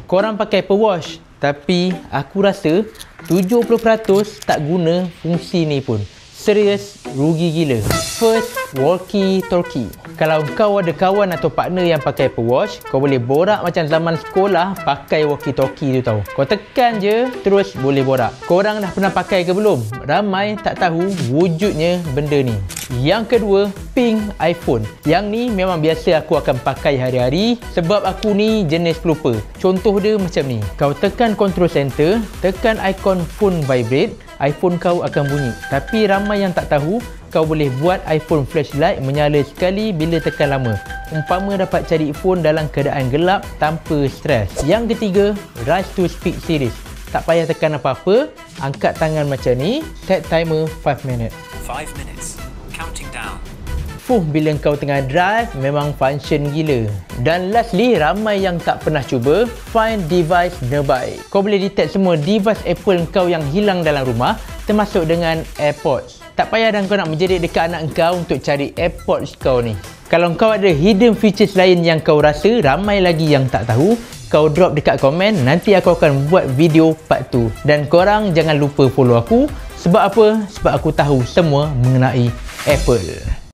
Korang pakai Apple Watch, tapi aku rasa 70% tak guna fungsi ni pun. Serius, rugi gila. First, walkie-talkie. Kalau kau ada kawan atau partner yang pakai Apple Watch, kau boleh borak macam zaman sekolah pakai walkie-talkie tu tau. Kau tekan je, terus boleh borak. Korang dah pernah pakai ke belum? Ramai tak tahu wujudnya benda ni. Yang kedua, ping iPhone. Yang ni memang biasa aku akan pakai hari-hari sebab aku ni jenis pelupa. Contoh dia macam ni. Kau tekan control center, tekan ikon phone vibrate, iPhone kau akan bunyi. Tapi ramai yang tak tahu, kau boleh buat iPhone flashlight menyala sekali bila tekan lama. Umpama dapat cari phone dalam keadaan gelap tanpa stres. Yang ketiga, Rush to Speak series. Tak payah tekan apa-apa, angkat tangan macam ni, set timer 5 minutes. 5 minutes. Counting down. Bila kau tengah drive, memang function gila. Dan lastly, ramai yang tak pernah cuba, Find Device Nearby. Kau boleh detect semua device Apple kau yang hilang dalam rumah, termasuk dengan AirPods. Tak payah dah kau nak menjerit dekat anak kau untuk cari AirPods kau ni. Kalau kau ada hidden features lain yang kau rasa ramai lagi yang tak tahu, kau drop dekat komen, nanti aku akan buat video part 2. Dan korang jangan lupa follow aku. Sebab apa? Sebab aku tahu semua mengenai Apple.